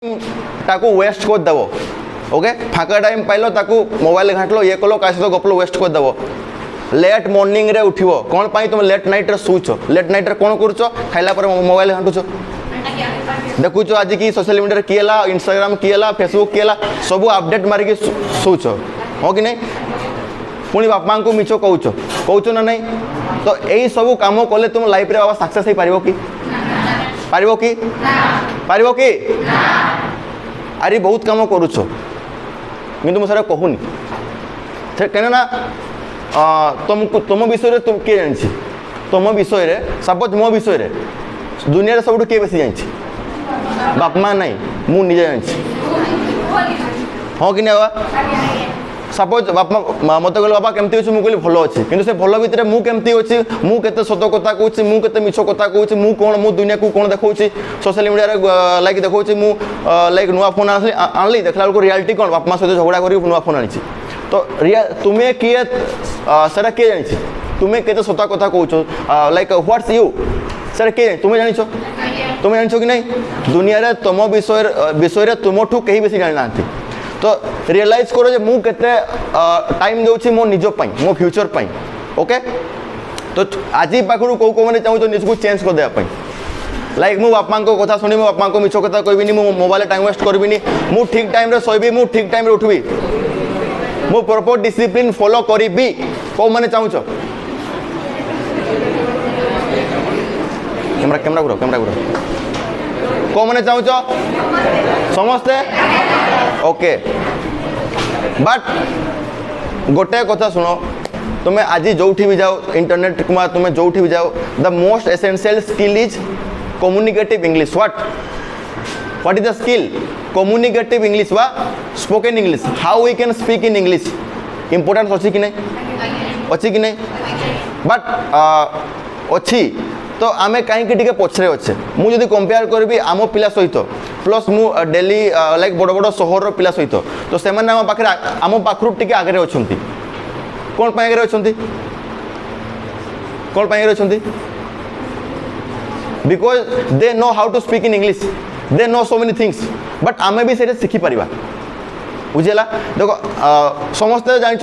ताकू वेस्ट कर देव okay फाँका time pile ताकू मोबाइल घाटल ये कल क्या सहित गपल वेस्ट कर देव लेट मॉर्निंग रे उठिव कौन पाई तुम लेट नाइट रे शोच लेट नाइट रे कौन करुच खाइला पर मोबाइल घाटुच देखुच आज की सोशल मीडिया किएला इंस्टाग्राम किएला फेसबुक किएला सब अपडेट मारिक शोच हाँ कि नहीं पुणी बापा को मिछ कौच ना नहीं तो यही सब कम कले तुम लाइफ रे बाबा सक्सेस हो पारिबो कि पारिबो कि पारिबो कि अरे बहुत कम करुच किंतु मुझे कहूनी कहीं ना तुम विषय तुम किए जानी तुम विषय सपोज मो विषय दुनिया सब किए बेसी जानी बाप माँ नहीं मु निजे जानी हाँ कि नहीं बाबा सपोज बापा मत कहले बाबा केमती अच्छे मुझे भल अच्छे कि से भल भितर मुझे अच्छी मुझे सत कथा कहूँ मुझे मिछ कथा कहूँ मु कौन मु दुनिया को कौन देखा सोशल मीडिया लाइक देखा लाइक नुआ फोन आनली देखला बेलू रियालिटी कौन बापा सहित झगड़ा कर नुआ फोन आनी तो तुम्हें किए से किए जानी तुम्हें केते सत कथा कहूँ लाइक व्हाट्स यू सर किए तुम्हें जानी तुम्हें जानी कि नहीं दुनिया तुम विषय तुमठू कहीं बेसी जानी ना तो रियलाइज करो जे मु केते टाइम देउछि मो निजो पई मो फ्यूचर पई ओके तो आज पाखरु को माने चाहू निज को चेंज कर देया पई लाइक मु बापा को कथा सुनी मो बापा को मिछो कथा कहबिनी मो मोबाइल टाइम वेस्ट करबिनी मु ठीक टाइम रे सोइबी मु ठीक टाइम रे उठबी मु प्रॉपर डिसिप्लिन फॉलो करिबी को माने चाहू कैमरा गुरो को माने चाहू समस्ते ओके बट गोटे कथा सुनो तुम्हें आज जो भी जाओ इंटरनेट कुमा तुम्हें जो भी जाओ the most essential skill is communicative English what is the skill communicative English वा spoken English how we can speak in English importance अच्छी कि नहीं बट अच्छी तो आमे कहीं पछरे अच्छे मुझे कंपेयर करी आम पिला सहित प्लस मु डेली लाइक बड़ बड़ सहर पिला सहित तो से आम पाखे आम पाखु टे आगे अच्छा कौन आगे अच्छा कौन आगे अच्छा because they know how to speak in English they know so many things but आमे भी से शिखिपर बुझेगा देखो समस्ते जान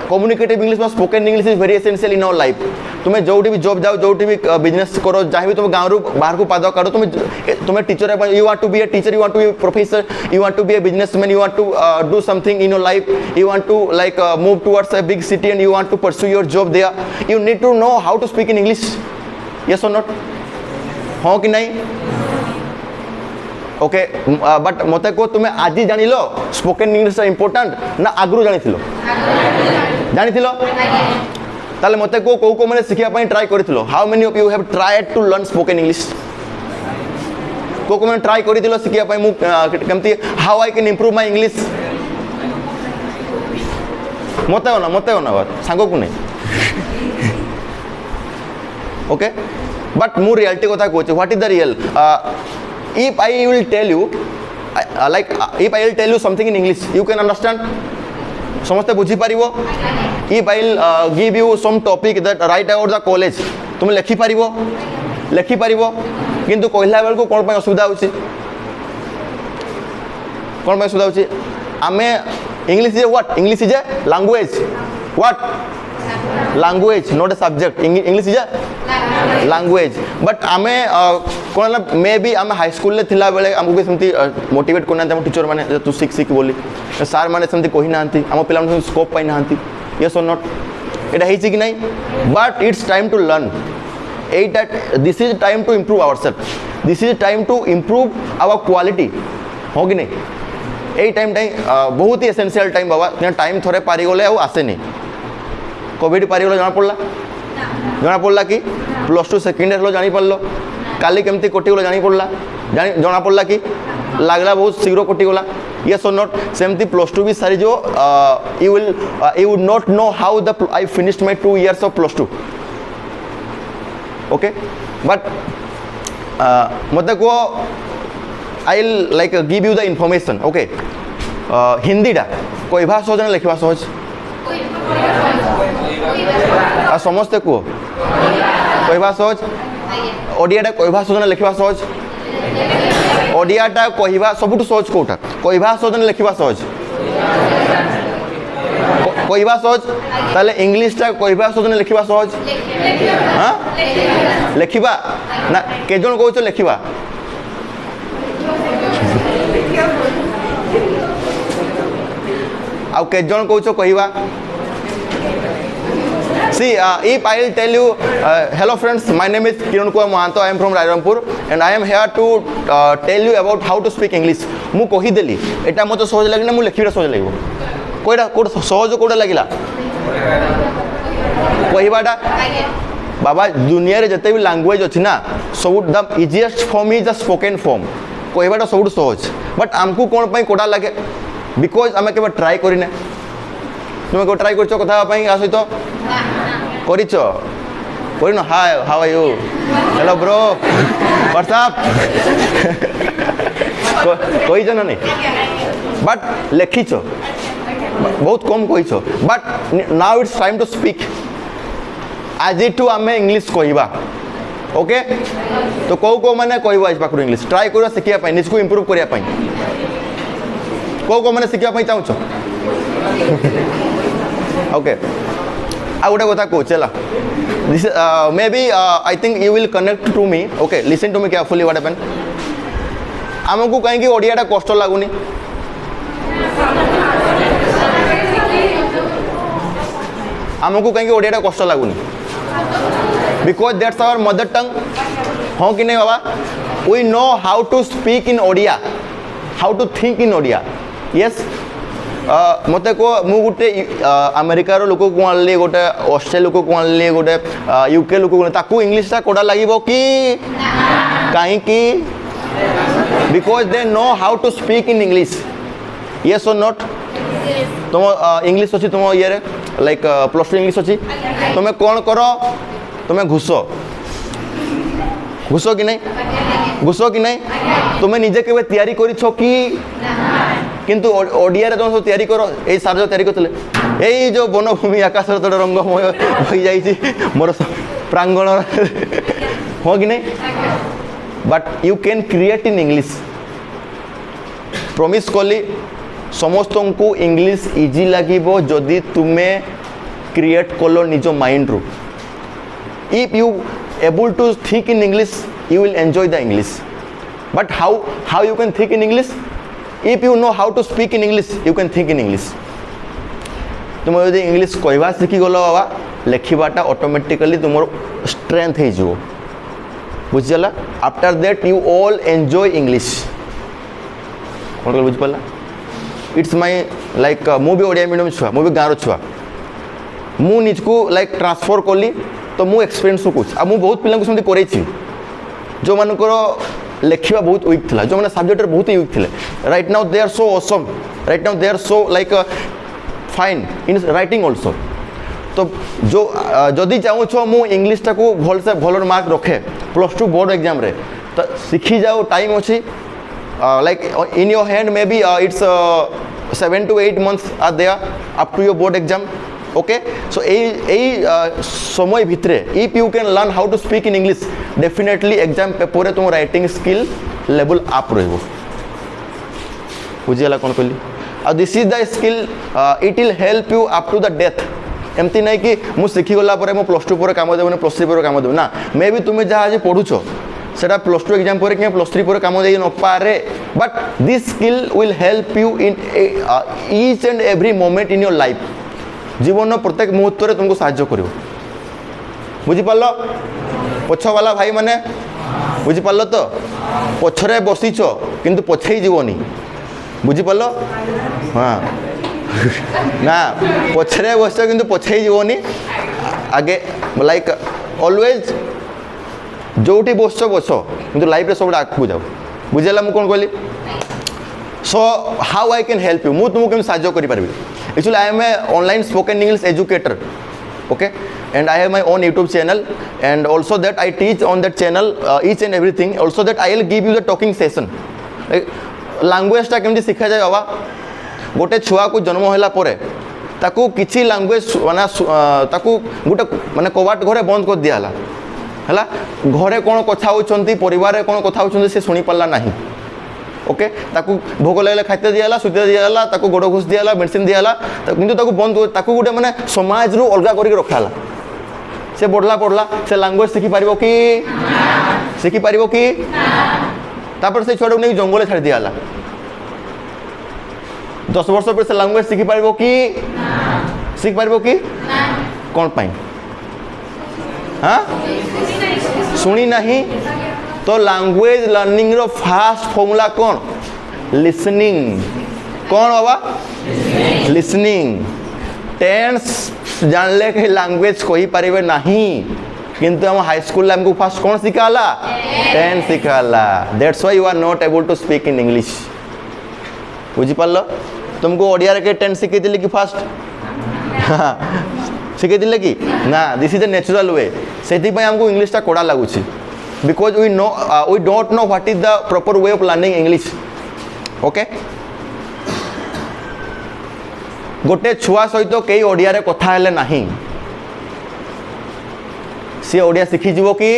communicative English spoken English is very essential in our life तुम्हें जो भी जॉब जाओ जो भी बिजनेस करो जहाँ भी तुम गाँव रू बाहर को पाद काढ़ तुम्हें teacher you want to be a teacher you want to be a professor you want to be a businessman you want to do something in your life you want to like move towards a big city and you want to pursue your job there you need to know how to speak in English yes और not हाँ कि नहीं okay but मत को तुम्हें आज जान लो spoken English important ना आगु जानी ताले मत को मैंने शिखापी ट्राई कर how many of you have tried to learn spoken English को मैंने ट्राई कर शिखापी केमती how I can improve my English मत ना सांग को नहीं ओके बट मु रियलिटी कथा कहूँ what is the real if I will tell you like if I will tell you something in English you can understand समझते बुझी पारिबो if I will give you some topic that write about the college तुम लिखि पारिबो किंतु कहला bell को कोन पय असुविधा होची कोन पय असुविधा होची आमे English is what English is a language what language not a subject English is a language but आमे कौन मे भी आम हाई स्कूल में थिला बेले आमको भी सेमती मोटिवेट करना टीचर मैंने तू शिख बोली सार मैंने सेमती कही ना आम पे स्कोप पाई ना यस और नॉट यहाँ कि नहीं but it's time to learn एटा this is time to improve our self this is time to improve our quality हो कि नहीं यही टाइम बहुत ही एसेंशियल टाइम बाबा टाइम थोड़े पारिगले आसेनी कोविड पारिगले जना पड़ा कि +2 सेकेंड ईयर जानी पार काली केमती कटिगला जानी पड़ा जना पड़ा कि लगला बहुत शीघ्र कटिगला यस और नॉट सेमती +2 भी सारी जो you would not know how the I finished my 2 years of +2 okay but मत को I like give you the information okay Hindi टा कहवा सहज ना लिखा सहज समस्ते कह कहवा सहज ओडिया कहवा सहज ना लिखा सहज ओडियाटा कहवा सबुठ सहज कौटा कहवा सहज ना लिखा सहज कहवा सहज ताले इंग्लिशटा कहवा सहज ना लिखा सहज हाँ लिखा ना के जन कौच लिखा आउ के जन कौच कहवा See, if I will tell you, hello friends, my name is Kiran Kumar Mohanto, I am from Rairampur and I am here to tell you about how to speak English. मु कही देली एटा मते सहज लागिना मु लिखिबा सहज लागो कोइडा कोड सहज कोडा लागिला कहबाटा बाबा दुनिया रे जते भी लैंग्वेज अछि ना सब the easiest form is the spoken form कहबाटा सब सहज बट हमकू कोन पई कोडा लागे बिकॉज हमें केबे ट्राई करिने तुम को ट्राई करछो कथा पई आ सहित करिछो करिनो hi how are you hello bro what's up कोई जन नहीं बट लिखिछो बहुत कम कहिछो but now it's time to speak आज इटू आमे इंग्लिश कहबा ओके तो को माने कहबा आज पाखरु इंग्लिश ट्राई करबा सिखिया पई निज को इंप्रूव करिया पई को माने सिखिया पई चाहछो ओके आ गोटे कथा कहूँ चला this may be I think you will connect to me okay listen to me carefully what happen आमको कहीं ओडियाटा कष्ट लगुनि आमको कहीं ओडियाटा कष्ट लगुनि because that's our mother tongue हाँ कि नहीं बाबा we know how to speak in Odia how to think in Odia yes मत को मु गोटे अमेरिकार लोक को आनली गोटे ऑस्ट्रेलिया लोक को आनली गोटे यूके लोक को ताकू इंग्लिशटा कोडा लागिबो कि काहे कि because they know how to speak in English yes और नॉट तुम इंग्लिश अच्छी तुम ये लाइक प्लस टू इंग्लिश अच्छी तुम्हें कौन करो तुम्हें घुस कि नहीं तुम्हें निजे के तैयारी करिछो कि किंतु ओडिया रे तुम सब तैयारी करो ए सार जो तैयारी करते ए जो वनभूमि आकाश तोड़ रंगमय हो जाइए मोर प्रांगण हो कि नहीं but you can create in English promise कली समस्त को इंग्लिश इजी लगे जदि तुम्हें क्रिएट कलो निज माइंड रू if you able to think in English you will enjoy the English but how you can think in English if you know how to speak in English you can think in English तुम यदि English कहवा शिखी गल बाबा लिखवाटा automatically तुम strength हो बुझीगला after that you all enjoy English कौन बुझी पाला इट्स माय लाइक मु भी ओडिया मीडियम छुआ मु भी गाँव छुआ मु निजको लाइक ट्रांसफर कली तो मु एक्सपीरियंस कुछ आ मु बहुत पिला सेमती करैछि जो मानकर लिखा बहुत वीक था जो मैंने सब्जेक्ट बहुत वीक थे right now they are so awesome right now they are so like fine in writing also तो जो जदि चाहूँ मु इंग्लिशटा को भल से भल मार्क रखे प्लस टू बोर्ड एग्जाम रे तो शिखी जाओ टाइम अच्छी like in your hand maybe it's 7 to 8 months are there up to your board exam okay so समय भितरे if you can learn how to speak in English definitely exam paper तुम writing skill level up रहिबो बुझीगला कौन कहली आ this is the skill it will help you up to the death एमती नहीं कि मु शिखी गला पर मो प्लस टू पर काम देबो प्लस थ्री पर काम देबो ना मे बी तुम्हें जहाँ आज पढ़ुछ सेटा प्लस टू एग्जाम पर कि प्लस थ्री पर काम दे न पारे but this skill will help you in each and every moment in your life जीवन प्रत्येक मुहूर्त में तुमको साहाय्य कर बुझीपार पछवाला भाई मैंने बुझीपार तो पछरे बसीच किंतु पछे जीवनी बुझीपार हाँ ना पछरे बस किंतु पछे जीवनी आगे लाइक ऑलवेज जोटी बस बस किंतु लाइफ रे सब आगू जाओ बुझेगा मुझे कौन कहली so how I can help you मुझे तुमको साहाय्य करें Actually, I am a online spoken English educator, okay, and I have my own YouTube channel, and also that I teach on that channel each and everything. Also that I will give you the talking session. Language टा केमती सीखा जाए बाबा गोटे छुआ को जन्म होला परे ताकू किछि लैंग्वेज माने ताकू गोटे माने कबाट घरे बंद कर दिया हला घरे कौन कथा होचंती परिवार रे कौन कथा होचंती से सुनी पाला नाही ओके ताकू भोक लगे खाते दिगला सुते दिगला ताकू गोड़ घुष दिगला मेडिसिन दिगला किंतु ताकू बंद ताकू गोटे माने समाज रु अलगा करके रखाला से बढ़ला पढ़ला से लैंग्वेज शिखि पारिबो कि शिखि पारिबो कि तापर से छोड़ नहीं जंगल छाड़ दिगला 10 वर्ष पर से लैंग्वेज शिखि पारिबो कि शिखि पारिबो कि कौन पाई हाँ सुनी नहीं तो लैंग्वेज लर्निंग रो फास्ट फॉर्मूला कौन लिसनिंग कौन बाबा लिसनिंग टेंस जानले के लैंग्वेज कही पारिबे नहीं किंतु हम हाई स्कूल हमको फास्ट कौन सिखाला टेंस सिखाला that's why you are not able to speak in English बुझी पारलो तुमको ओडिया के टेंस सिखे दिले कि फास्ट शिखे दिले कि ना this is a natural way सेति पय हमको इंग्लिश ता कोडा लागुछि because we don't know what is the proper way of learning English okay गोटे छुआ सहित कई ओडिया रे कथा हेले नहीं सी ओडिया शिखी जीवो कि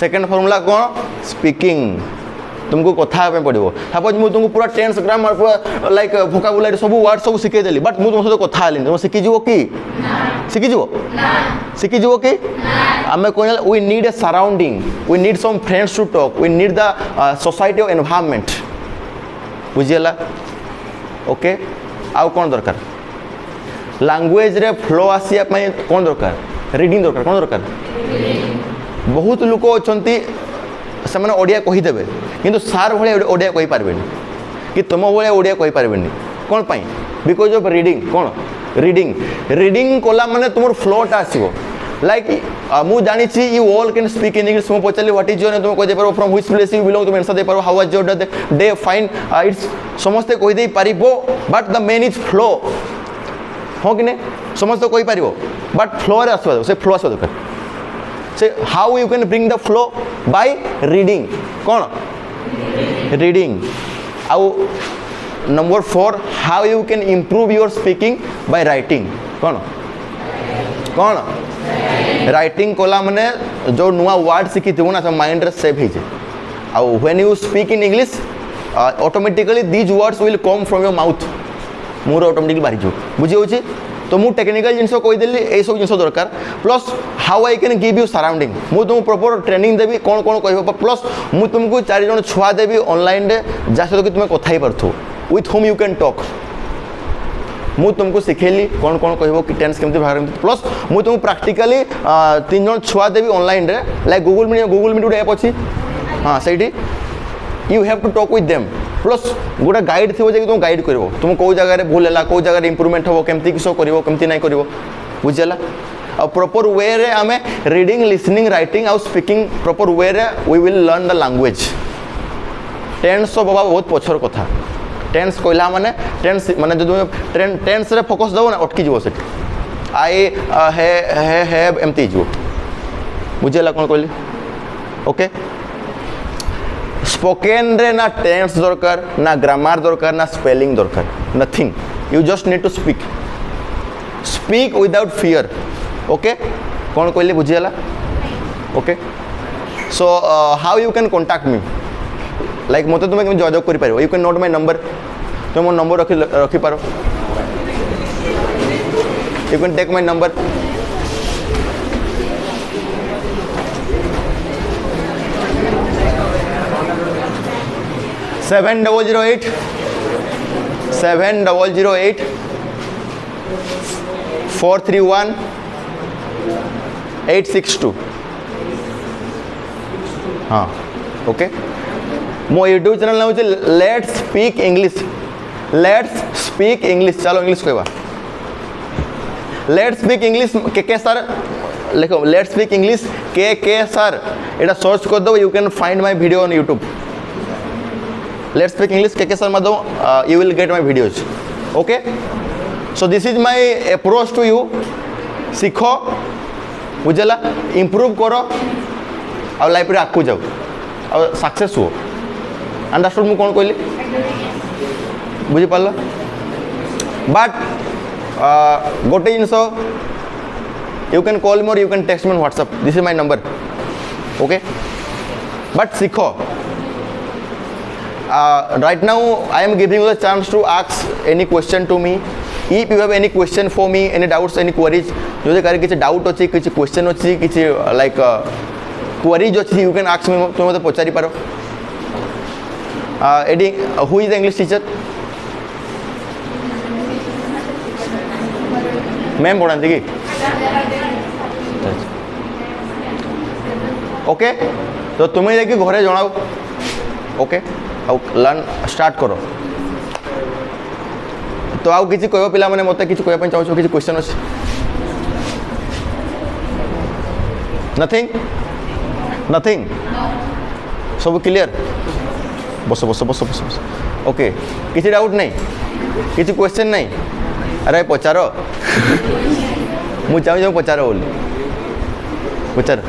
सेकंड फॉर्मूला कौन स्पीकिंग तुमको कथा पे पड़ो सपोज मुझे तुमको पूरा टेंस ग्रामर लाइक वोकाबुलरी सब वर्ड सब शिखे देली बट मुझे तुम सहित कथा हेली तुम शिखी जीवो कि शिखी जीवो शिखी जीवो कि आमे कोन we need a surrounding we need some friends to talk we need the society of environment बुझियला ओके आउ कौन दरकार लैंग्वेज रे फ्लो आसिया पई कौन दरकार रीडिंग दरकार कौन दरकार बहुत लोक अछंती से मैंने ओडिया कहीदेवे किंतु सार भाई ओडिया कही पारे कि तुम भाई ओडिया कही पारे कौन पाई बिकॉज ऑफ रीडिंग कौन रीडिंग रीडिंग कला माने तुम फ्लोटा आसो लाइक मु जानी you all can speak in English मुझे पचारि व्हाट इज योर तुम कही पारो from which place you belong तुम आंसर दे पारो how was your day fine it's समस्ते कही दे पारिबो but the main is flow हाँ कि नहीं समस्त कही पारिबो बट फ्लो रे आसवा से फ्लो आसवा दरकार से how you can bring the flow by reading कौन रीडिंग आउ number 4 how you can improve your speaking by writing कौन कौन राइटिंग कला माने जो नुआ वर्ड शिखी थी ना माइंड रे सेव हो आउ when you speak in English automatically these words will come from your mouth मुर ऑटोमेटिकली बाहरी जो बुझी होची तो मु टेक्निकल जिनस कहीदेली ये सब जिन दरकार plus how I can give you surrounding मु तुम प्रॉपर ट्रेनिंग देवी कौन कौन कह प्लस मु तुमको 4 जन छुआ देवी ऑनलाइन रे जा सहित कि तुम कथा ही पारथु with home you can talk मु तुमको शिखेली कौन कौन कह कि टेंस केमती बाहर प्लस मु तुमको प्रैक्टिकली 3 जन छुआ देवी ऑनलाइन रे लाइक गूगल मीट गोटे ऐप अच्छी हाँ सही you have to talk with them plus गोटे गाइड थी जे तुम गाइड कर तुम कौ जगह भूल है कौ जगह इंप्रूवमेंट हम केमती किस करमती नहीं कर बुझेगा आ प्रॉपर वे रे आमे रीडिंग लिसनिंग राइटिंग आउ स्पीकिंग प्रॉपर वे रे we will learn the language tense तो बाबा बहुत पछर कथा टेंस कहला माने टेंस माने जो तुम टेंस रे फोकस दो ना अटकी जीवो से आई हे हैव एमती जीवो बुझेला कौन कहली ओके स्पोकन रे ना टेंस दरकार ना ग्रामर दरकार ना स्पेलिंग दरकार nothing you just need to speak speak without fear okay कौन कहले बुझीगला okay so how you can contact me like मत तुम जोगाजोग कर पार you can note my number तुम मो नंबर रखी पार you can take my number 7008 431 862 हाँ ओके मो यूट्यूब चैनल नाम लेट्स स्पीक इंग्लिश चलो इंग्लिश कहवा लेट्स स्पीक इंग्लिश के सर लिखो लेट्स स्पीक इंग्लिश के सर ये सर्च कर दो you can find my video on YouTube let's speak English के sir Madhav you will get my videos okay so this is my approach to you सीख बुझेला improve कर और लाइफ रे आगू जाओ और सक्सेस हो अंडरस्टूड मु कौन कहली बुझीपार बट गोटे जिनस यू कैन कॉल मी और you can text me on WhatsApp this is my number okay but सीख right now I am giving you the chance to ask any question to me. If you have any question for me, any doubts, any queries, जो कार किसी doubt अच्छी किसी question अच्छी किसी like queries अच्छी you can ask me तुम मत पचारि पारो. एडी who is the English teacher? Ma'am पढ़ाती कि ओके तो तुम्हें जाकि घरे जनाओ. ओके लर्न स्टार्ट करो. तो आउ किसी कह पिला माने मते किसी कहबा चाहो किसी क्वेश्चन अछि? नथिंग नथिंग सब क्लियर. बस बस बस बस बस. ओके किसी डाउट नहीं किसी क्वेश्चन नहीं? अरे पचार मु चाहूँ पचार बोली पचार.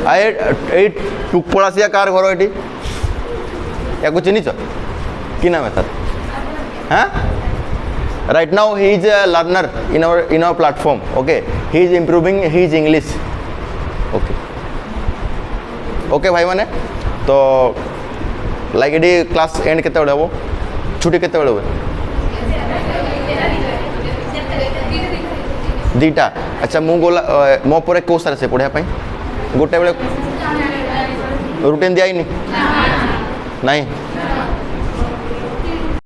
आए टुकपड़ासिया कार घर ये या चिन्ह कि नाम है तार? हाँ right now he is a learner in our platform. Okay he is improving his English. Okay okay भाई मैंने तो लाइक ये क्लास एंड केते बेले हम छुट्टी केते बेले हुए? 2टा. अच्छा मु गोला मो पर कौ सारे से पढ़ापी गोटे बेले रुटीन दिया नहीं?